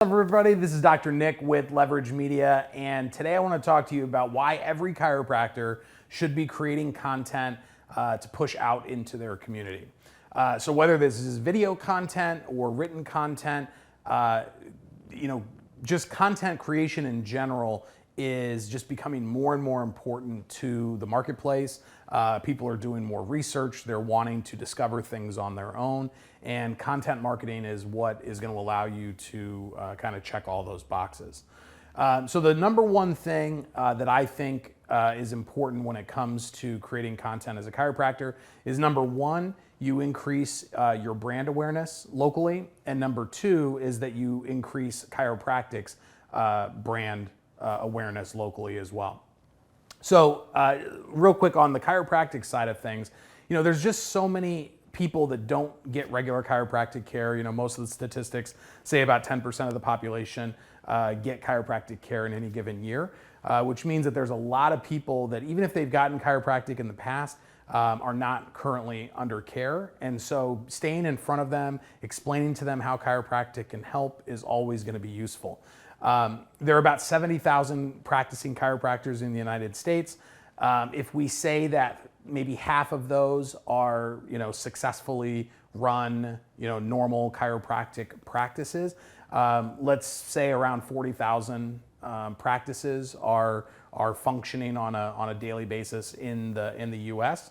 Hello everybody, this is Dr. Nick with 𝗬𝗏 Media, and today I want to talk to you about why every chiropractor should be creating content to push out into their community. So whether this is video content or written content, just content creation in general is just becoming more and more important to the marketplace. People are doing more research, they're wanting to discover things on their own, and content marketing is what is going to allow you to kind of check all those boxes. So the number one thing that I think is important when it comes to creating content as a chiropractor is, number one, you increase your brand awareness locally, and number two is that you increase chiropractic's brand awareness locally as well. So real quick on the chiropractic side of things, there's just so many people that don't get regular chiropractic care. Most of the statistics say about 10% of the population get chiropractic care in any given year, which means that there's a lot of people that, even if they've gotten chiropractic in the past, are not currently under care. And so staying in front of them, explaining to them how chiropractic can help is always going to be useful. There are about 70,000 practicing chiropractors in the United States. If we say that maybe half of those are, successfully run, normal chiropractic practices, let's say around 40,000 practices are functioning on a daily basis in the U.S.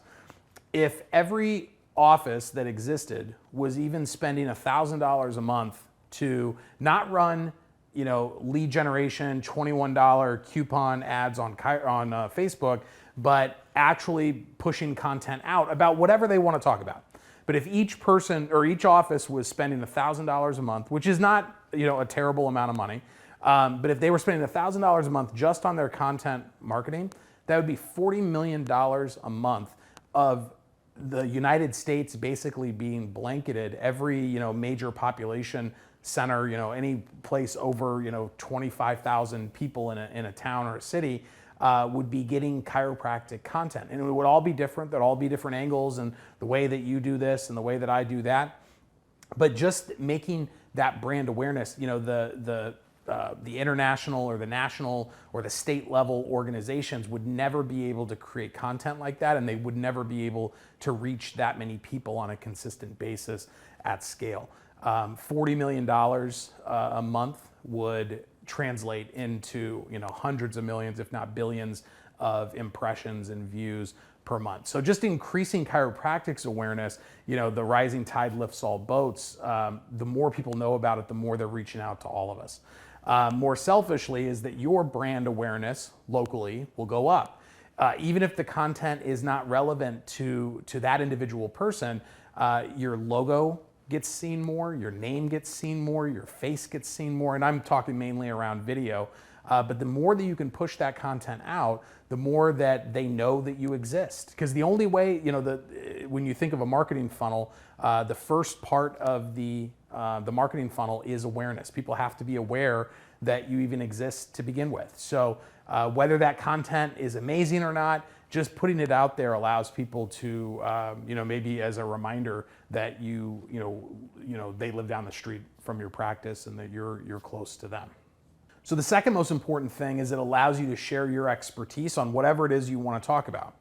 If every office that existed was even spending $1,000 a month to not run lead generation, $21 coupon ads on Facebook, but actually pushing content out about whatever they want to talk about. But if each person or each office was spending $1,000 a month, which is not a terrible amount of money, but if they were spending $1,000 a month just on their content marketing, that would be $40 million a month of the United States basically being blanketed. Every major population center, any place over 25,000 people in a town or a city would be getting chiropractic content, and it would all be different. There'd all be different angles, and the way that you do this and the way that I do that. But just making that brand awareness, the international or the national or the state level organizations would never be able to create content like that, and they would never be able to reach that many people on a consistent basis at scale. $40 million a month would translate into hundreds of millions, if not billions, of impressions and views per month. So just increasing chiropractic's awareness, the rising tide lifts all boats. The more people know about it, the more they're reaching out to all of us. More selfishly is that your brand awareness locally will go up. Even if the content is not relevant to that individual person, your logo gets seen more, your name gets seen more, your face gets seen more, and I'm talking mainly around video. But the more that you can push that content out, the more that they know that you exist. Because the only way, when you think of a marketing funnel, the first part of the marketing funnel is awareness. People have to be aware that you even exist to begin with. So whether that content is amazing or not, just putting it out there allows people to, maybe as a reminder that they live down the street from your practice and that you're close to them. So the second most important thing is it allows you to share your expertise on whatever it is you want to talk about.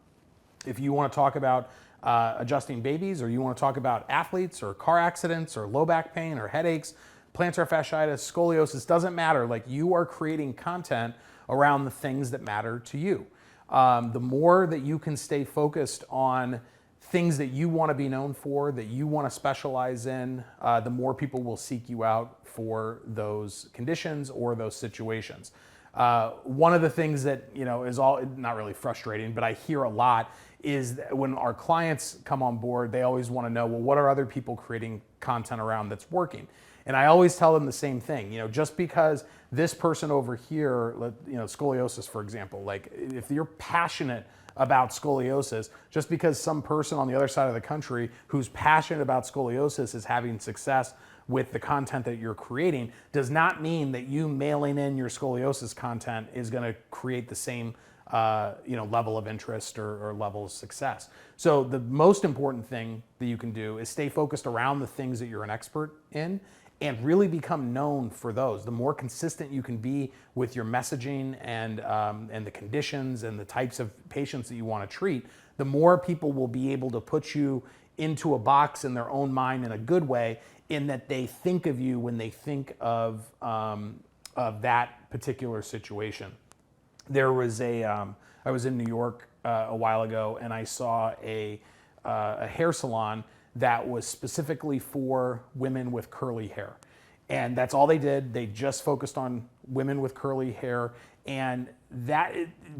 If you want to talk about adjusting babies, or you want to talk about athletes or car accidents or low back pain or headaches, plantar fasciitis, scoliosis, doesn't matter. Like, you are creating content around the things that matter to you. The more that you can stay focused on things that you want to be known for, that you want to specialize in, the more people will seek you out for those conditions or those situations. One of the things that is not really frustrating, but I hear a lot, is that when our clients come on board, they always want to know, well, what are other people creating content around that's working? And I always tell them the same thing. Just because this person over here, scoliosis, for example, like, if you're passionate about scoliosis, just because some person on the other side of the country who's passionate about scoliosis is having success with the content that you're creating, does not mean that you mailing in your scoliosis content is going to create the same level of interest or level of success. So the most important thing that you can do is stay focused around the things that you're an expert in, and really become known for those. The more consistent you can be with your messaging and the conditions and the types of patients that you want to treat, the more people will be able to put you into a box in their own mind in a good way, in that they think of you when they think of that particular situation. There was I was in New York a while ago, and I saw a hair salon that was specifically for women with curly hair. And that's all they did. They just focused on women with curly hair. And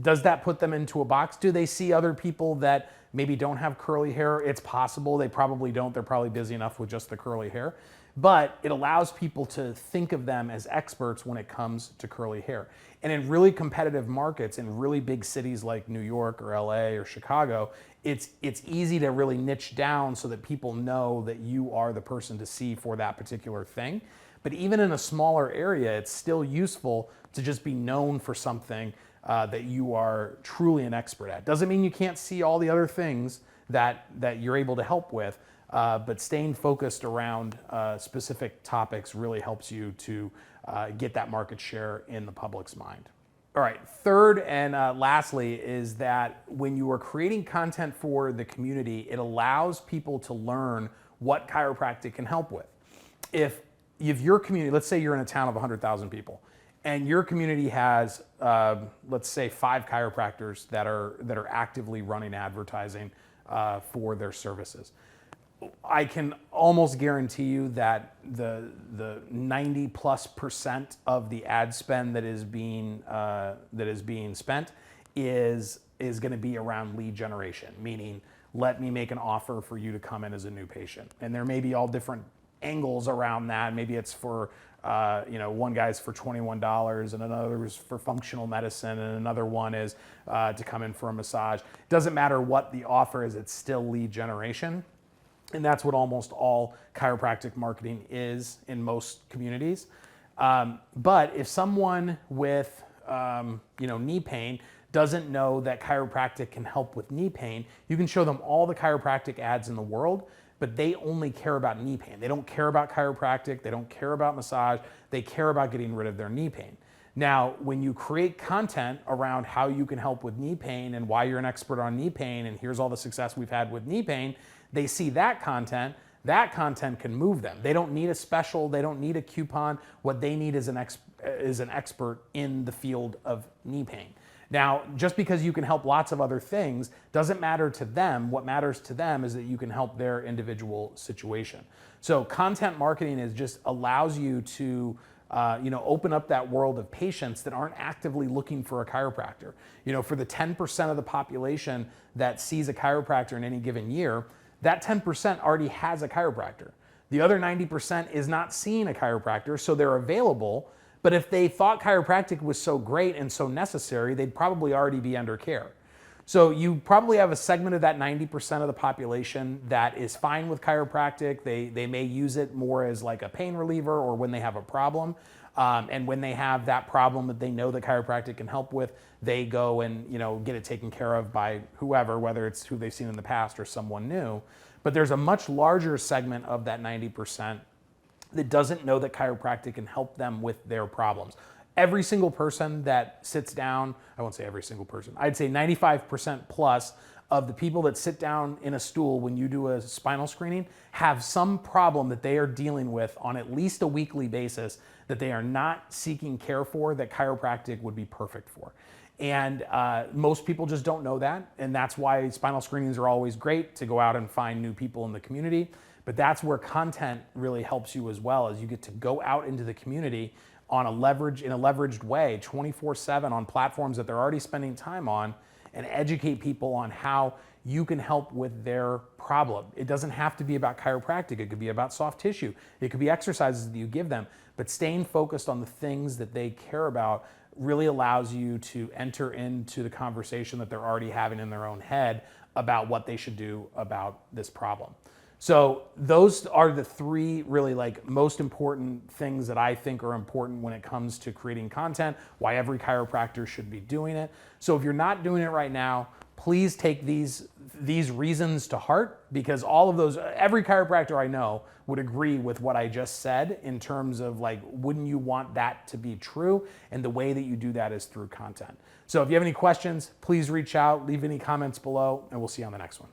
does that put them into a box? Do they see other people that maybe don't have curly hair? It's possible. They probably don't. They're probably busy enough with just the curly hair. But it allows people to think of them as experts when it comes to curly hair. And in really competitive markets, in really big cities like New York or LA or Chicago, it's easy to really niche down so that people know that you are the person to see for that particular thing. But even in a smaller area, it's still useful to just be known for something that you are truly an expert at. Doesn't mean you can't see all the other things that you're able to help with, but staying focused around specific topics really helps you to get that market share in the public's mind. All right, third and lastly is that when you are creating content for the community, it allows people to learn what chiropractic can help with. If your community, let's say you're in a town of 100,000 people, and your community has, let's say, 5 chiropractors that are actively running advertising for their services, I can almost guarantee you that the 90+% of the ad spend that is being spent is going to be around lead generation, meaning let me make an offer for you to come in as a new patient. And there may be all different angles around that. Maybe it's for one guy's for $21 and another is for functional medicine and another one is to come in for a massage. Doesn't matter what the offer is, it's still lead generation. And that's what almost all chiropractic marketing is in most communities. But if someone with knee pain doesn't know that chiropractic can help with knee pain, you can show them all the chiropractic ads in the world, but they only care about knee pain. They don't care about chiropractic, they don't care about massage, they care about getting rid of their knee pain. Now, when you create content around how you can help with knee pain and why you're an expert on knee pain and here's all the success we've had with knee pain, they see that content can move them. They don't need a special, they don't need a coupon. What they need is an expert in the field of knee pain. Now, just because you can help lots of other things doesn't matter to them. What matters to them is that you can help their individual situation. So content marketing just allows you to open up that world of patients that aren't actively looking for a chiropractor. For the 10% of the population that sees a chiropractor in any given year, that 10% already has a chiropractor. The other 90% is not seeing a chiropractor, so they're available. But if they thought chiropractic was so great and so necessary, they'd probably already be under care. So you probably have a segment of that 90% of the population that is fine with chiropractic. They may use it more as like a pain reliever or when they have a problem. And when they have that problem that they know that chiropractic can help with, they go and get it taken care of by whoever, whether it's who they've seen in the past or someone new. But there's a much larger segment of that 90% that doesn't know that chiropractic can help them with their problems. Every single person that sits down, I won't say every single person, I'd say 95% plus of the people that sit down in a stool when you do a spinal screening have some problem that they are dealing with on at least a weekly basis that they are not seeking care for, that chiropractic would be perfect for. And most people just don't know that, and that's why spinal screenings are always great, to go out and find new people in the community. But that's where content really helps you as well, as you get to go out into the community in a leveraged way, 24/7 on platforms that they're already spending time on, and educate people on how you can help with their problem. It doesn't have to be about chiropractic. It could be about soft tissue. It could be exercises that you give them. But staying focused on the things that they care about really allows you to enter into the conversation that they're already having in their own head about what they should do about this problem. So those are the 3 really most important things that I think are important when it comes to creating content, why every chiropractor should be doing it. So if you're not doing it right now, please take these reasons to heart, because all of those, every chiropractor I know would agree with what I just said in terms of like, wouldn't you want that to be true? And the way that you do that is through content. So if you have any questions, please reach out, leave any comments below, and we'll see you on the next one.